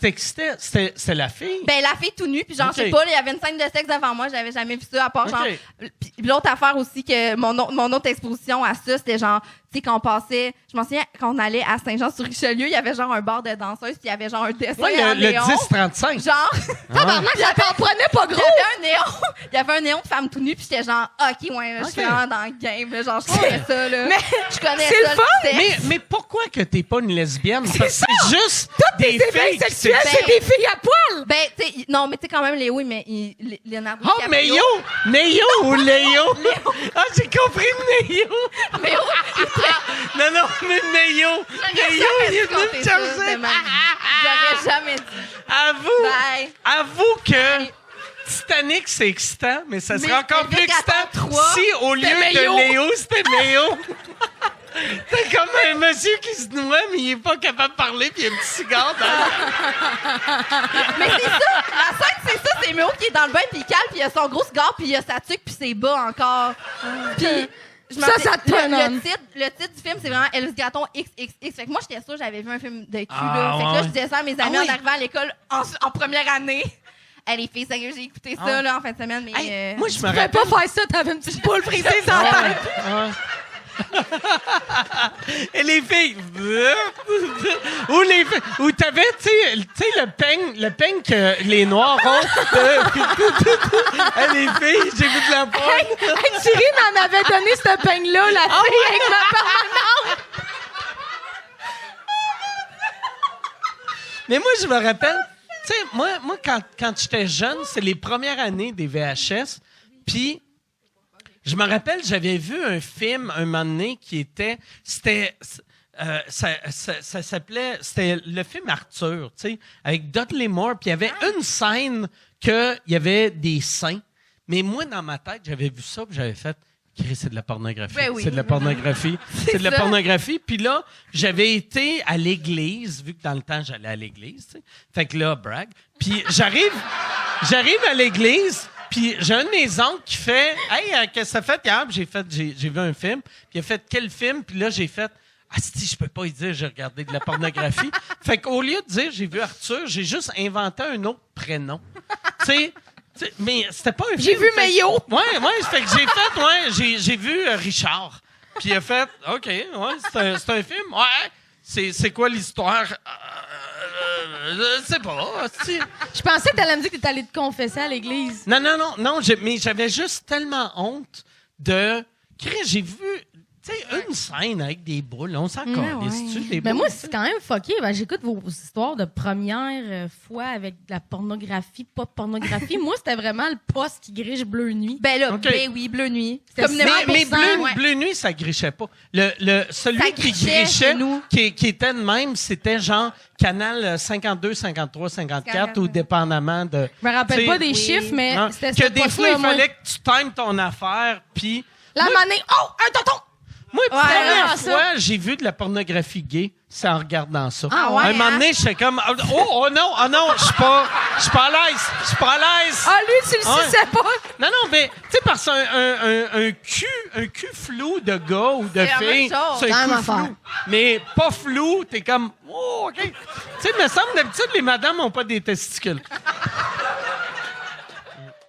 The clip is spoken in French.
textais, c'était la fille? Ben, la fille tout nue, puis genre, je sais pas, il y avait une scène de sexe devant moi, j'avais jamais vu ça, à part genre... Puis l'autre affaire aussi, que mon autre exposition à ça, c'était genre, tu sais, quand on passait... Je m'en souviens, quand on allait à Saint-Jean-sur-Richelieu, il y avait genre un bar de danseuses, puis il y avait genre un dessin en néon. Le 10-35. Genre... Tabarnak, ça t'en prenait pas gros! Il y avait un néon de femme tout nue, puis j'étais genre, OK, ouais, je suis vraiment dans le game, là, genre, je connais ça, là. Mais je connais c'est ça, le fun! Mais pourquoi que t'es pas une lesbienne? Parce que c'est juste des filles qui sexuelles, c'est des filles à poil! Ben, tu sais, non, mais tu sais, quand même, Léo, mais Leonardo Oh, DiCaprio. Néo ou Léo? Ah, j'ai compris Néo! Léo, Non, mais Néo! Néo, il est venu me chercher! J'aurais jamais dit. Avoue! Bye. Avoue que... Bye. Titanic, c'est excitant, mais ça serait Mais encore plus excitant 3, si, au lieu de Léo, c'était Néo. T'as comme un monsieur qui se noie, mais il est pas capable de parler, puis il a un petit cigare dans... Mais c'est ça, la scène, c'est ça, c'est Méo qui est dans le bain, puis il cale, puis il a son gros cigare, puis il a sa tuque, puis ses bas encore. Puis... Ça te donne. Le titre du film, c'est vraiment Elvis Gratton XXX. Fait que moi, j'étais sûre, j'avais vu un film de cul, Ah, là. Fait que là, ouais. je disais ça à mes amis en arrivant à l'école en première année. Hey, les filles, sérieux, j'ai écouté ça, là, en fin de semaine, mais... Hey, moi, je me Tu pouvais rappelle... pas faire ça, t'avais une petite boule frisée dans la tête. Et les filles... Ou t'avais, tu sais, le peigne que les Noirs ont. Hey, les filles, j'ai vu de la pointe. Hey, Thierry m'en avait donné ce peigne-là, la fille avec ma permanente. Mais moi, je me rappelle... Tu sais, moi quand j'étais jeune, c'est les premières années des VHS. Puis, je me rappelle, j'avais vu un film un moment donné qui était... ça s'appelait... C'était le film Arthur, tu sais, avec Dudley Moore. Puis, il y avait une scène qu'il y avait des seins. Mais moi, dans ma tête, j'avais vu ça, puis j'avais fait... C'est de la pornographie. Ben oui. C'est de la pornographie. C'est de la pornographie. Puis là, j'avais été à l'église, vu que dans le temps, j'allais à l'église. Tu sais. Fait que là, brag. Puis j'arrive à l'église, puis j'ai un de mes oncles qui fait « Hey, qu'est-ce que ça fait hier? » J'ai vu un film. Puis il a fait « Quel film? » Puis là, j'ai fait « Ah, si, je peux pas y dire, j'ai regardé de la pornographie. » Fait qu'au lieu de dire « J'ai vu Arthur », j'ai juste inventé un autre prénom. Tu sais? Mais c'était pas un film. J'ai vu Mayo. Ouais, fait que j'ai vu Richard. Puis il a fait, OK, ouais, c'est un film. Ouais, c'est quoi l'histoire? Je sais pas. Je pensais que t'allais me dire que t'étais allé te confesser à l'église. Non, mais j'avais juste tellement honte de... J'ai vu... Tu sais, une scène avec des boules, on s'en calisse-tu, des boules? Mais moi, c'est quand même fucké. Ben, j'écoute vos histoires de première fois avec de la pornographie, pas de pornographie. Moi, c'était vraiment le poste qui griche Bleu Nuit. Ben là, OK. ben oui, Bleu Nuit. Mais Bleu Nuit, ça grichait pas. Celui Ça qui grichait grichait, chez nous. qui était de même, c'était genre Canal 52, 53, 54 ou dépendamment de... Je me rappelle t'sais, pas des chiffres, mais non, c'était que ce des fois, poste-là, il fallait que tu times ton affaire, puis... La manée. Oh, un tonton! Moi, Ouais, première non, ça. fois, j'ai vu de la pornographie gay, c'est en regardant ça. Ah ouais, un moment hein? donné, j'étais comme, oh non, je suis pas à l'aise. Ah, lui, tu le suçais pas! Non, mais, tu sais, parce qu'un cul flou de gars ou de C'est la même fille, chose. c'est Quand un même cul affaire. flou. Mais pas flou, t'es comme, oh, OK. Tu sais, il me semble, d'habitude, les madames n'ont pas des testicules.